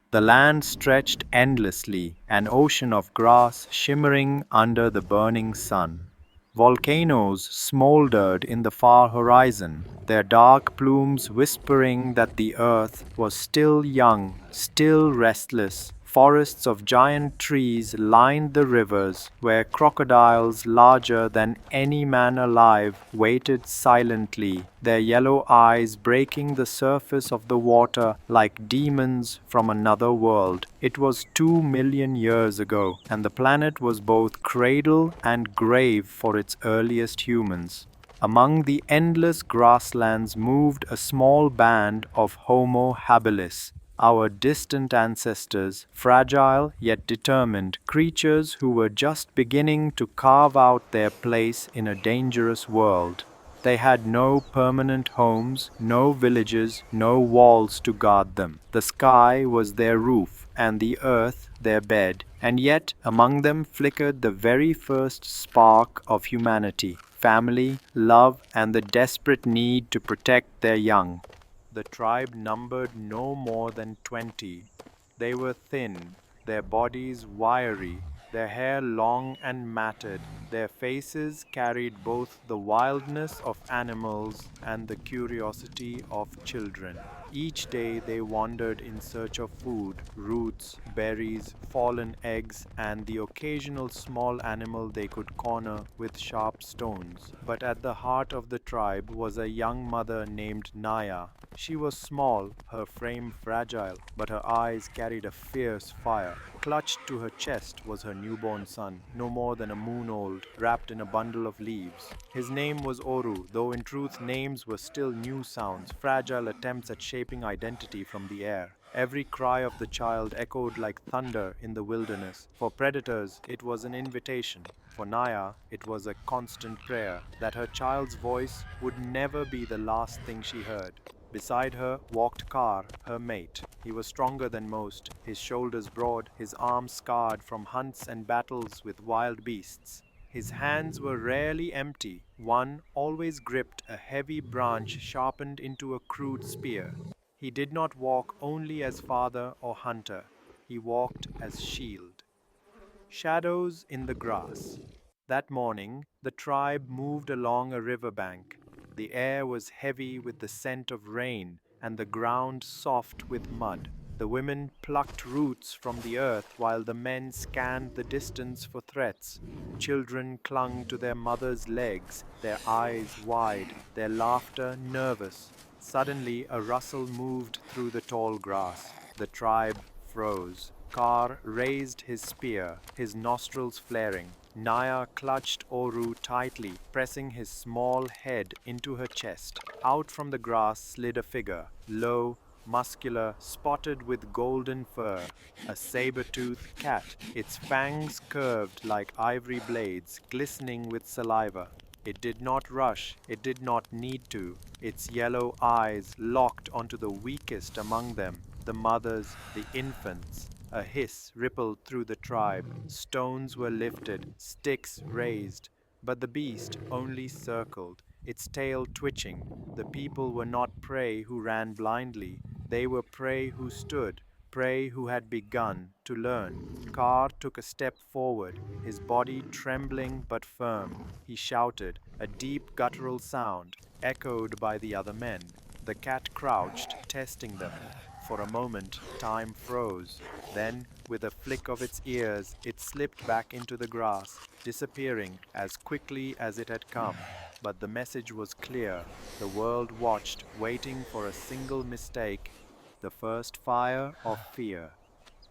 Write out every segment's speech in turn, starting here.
The land stretched endlessly, an ocean of grass shimmering under the burning sun. Volcanoes smoldered in the far horizon, their dark plumes whispering that the earth was still young, still restless. Forests of giant trees lined the rivers, where crocodiles larger than any man alive waited silently, their yellow eyes breaking the surface of the water like demons from another world. It was 2 million years ago, and the planet was both cradle and grave for its earliest humans. Among the endless grasslands moved a small band of Homo habilis, our distant ancestors, fragile yet determined, creatures who were just beginning to carve out their place in a dangerous world. They had no permanent homes, no villages, no walls to guard them. The sky was their roof, and the earth their bed, and yet among them flickered the very first spark of humanity, family, love, and the desperate need to protect their young. The tribe numbered no more than 20. They were thin, their bodies wiry, their hair long and matted. Their faces carried both the wildness of animals and the curiosity of children. Each day they wandered in search of food, roots, berries, fallen eggs, and the occasional small animal they could corner with sharp stones. But at the heart of the tribe was a young mother named Naya. She was small, her frame fragile, but her eyes carried a fierce fire. Clutched to her chest was her newborn son, no more than a moon old, wrapped in a bundle of leaves. His name was Oru, though in truth names were still new sounds, fragile attempts at shaping identity from the air. Every cry of the child echoed like thunder in the wilderness. For predators, it was an invitation. For Naya, it was a constant prayer that her child's voice would never be the last thing she heard. Beside her walked Kar, her mate. He was stronger than most, his shoulders broad, his arms scarred from hunts and battles with wild beasts. His hands were rarely empty. One always gripped a heavy branch sharpened into a crude spear. He did not walk only as father or hunter. He walked as shield. Shadows in the grass. That morning, the tribe moved along a riverbank. The air was heavy with the scent of rain, and the ground soft with mud. The women plucked roots from the earth while the men scanned the distance for threats. Children clung to their mothers' legs, their eyes wide, their laughter nervous. Suddenly, a rustle moved through the tall grass. The tribe froze. Kar raised his spear, his nostrils flaring. Naya clutched Oru tightly, pressing his small head into her chest. Out from the grass slid a figure, low, muscular, spotted with golden fur, a saber-toothed cat, its fangs curved like ivory blades, glistening with saliva. It did not rush, it did not need to. Its yellow eyes locked onto the weakest among them, the mothers, the infants. A hiss rippled through the tribe. Stones were lifted, sticks raised, but the beast only circled, its tail twitching. The people were not prey who ran blindly, they were prey who stood, prey who had begun to learn. Kar took a step forward, his body trembling but firm. He shouted, a deep guttural sound, echoed by the other men. The cat crouched, testing them. For a moment, time froze. Then, with a flick of its ears, it slipped back into the grass, disappearing as quickly as it had come. But the message was clear. The world watched, waiting for a single mistake, the first fire of fear.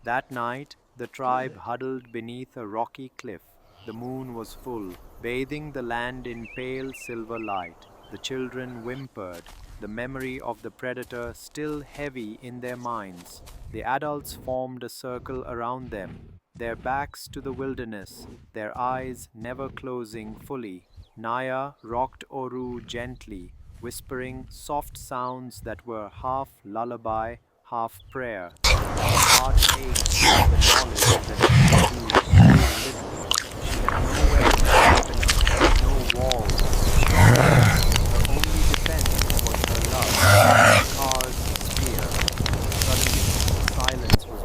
That night, the tribe huddled beneath a rocky cliff. The moon was full, bathing the land in pale silver light. The children whimpered, the memory of the predator still heavy in their minds. The adults formed a circle around them, their backs to the wilderness, their eyes never closing fully. Naya rocked Oru gently, whispering soft sounds that were half lullaby, half prayer. Her heart ached with the knowledge that if Oru still listened, she had nowhere to hide beneath, no walls, no fear. Her only defense was her love, Kar's spear. Suddenly, the silence was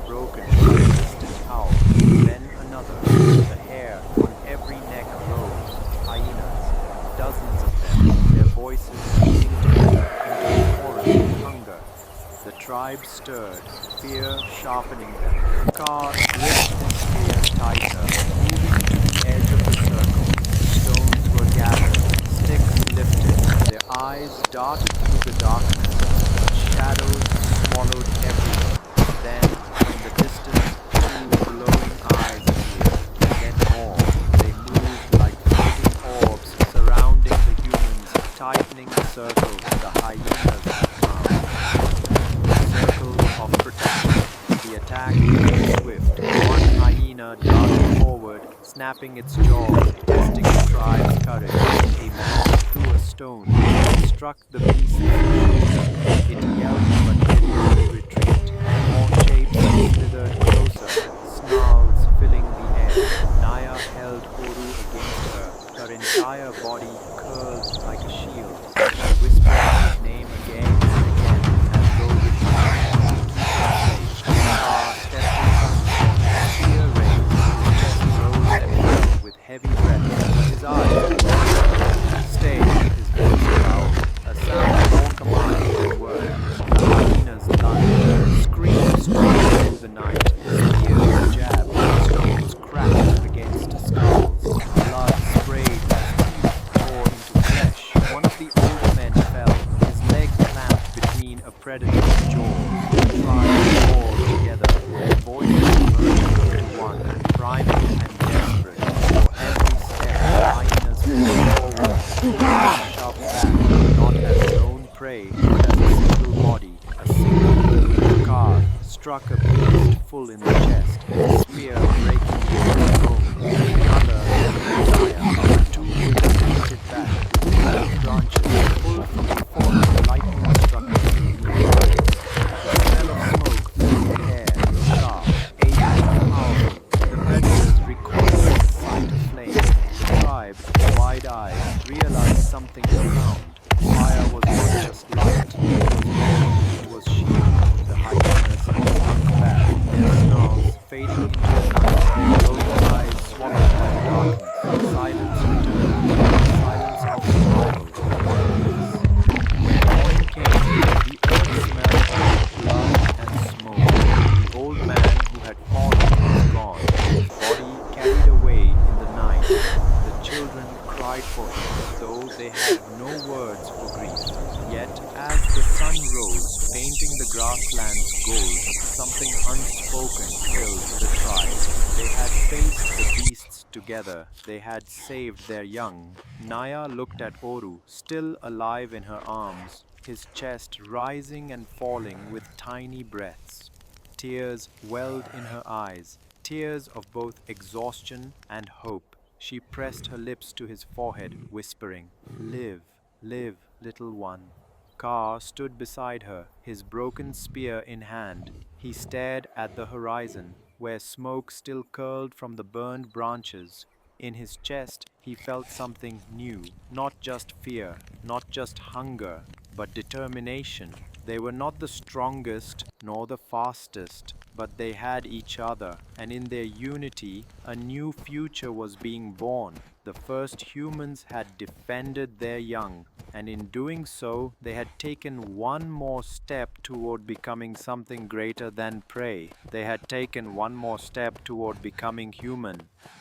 tribe stirred, fear sharpening them. Kaa gripped his spear tighter, moving to the edge of the circle. Stones were gathered, sticks lifted, their eyes darted through the darkness, but shadows swallowed everyone. Then, from the distance, two glowing eyes appeared, then more. They moved like floating orbs, surrounding the humans, tightening the circle the hyenas had found. A circle of protection. The attack was swift. One hyena darted forward, snapping its jaws, testing the tribe's courage. A man threw a stone and struck the beast's shoulder. It yelled but did not retreat. More shapes slithered closer, snarls filling the air. Naya held Oru against her, her entire body curled like a shield. She whispered his name again and again, as though repeating to keep him safe. Kaa stepped in front of him, spear raised, his chest rose and fell with heavy breaths, but his eyes were stay, his voice growled, a sound more commanding than words. The hyenas lunged, screams straight through the night, spears jabbed, stones cracked against skulls, blood sprayed as teeth tore into flesh. One of the older men fell, his leg clamped between a predator's jaws. The tribe roared together, their voices merging into one, primal and desperate. For every step, hyenas flew forward, shoved back, not as lone prey, but as a single body, a single car struck a beast full in the chest, his spear breaking through the bone. Another desire, but two bullets hit it back with heavy branches pulled from the forest. Lightning struck between the eyes. The smell of smoke filled the air, sharp, alien, powerful. The predators recoiled at the sight of flame. The tribe, wide eyed, realized something profound. Fire was not just light, it was burning, it was shield. The hyenas slunk back, their snarls fading into the night, their glowing eyes swallowed by the darkness. Silence returned, the silence of survival, not peace. When morning came, the earth smelled of blood and smoke. The old man who had fallen was gone, his body carried away in the night. The children cried for him, though they had no words for grief. Yet, as the sun rose, painting the grasslands gold, something unspoken filled the tribe. They had faced the beasts together, they had saved their young. Naya looked at Oru, still alive in her arms, his chest rising and falling with tiny breaths. Tears welled in her eyes, tears of both exhaustion and hope. She pressed her lips to his forehead, whispering, "Live, live, little one." Kaa stood beside her, his broken spear in hand. He stared at the horizon, where smoke still curled from the burned branches. In his chest, he felt something new, not just fear, not just hunger, but determination. They were not the strongest nor the fastest, but they had each other, and in their unity, a new future was being born. The first humans had defended their young, and in doing so, they had taken one more step toward becoming something greater than prey. They had taken one more step toward becoming human.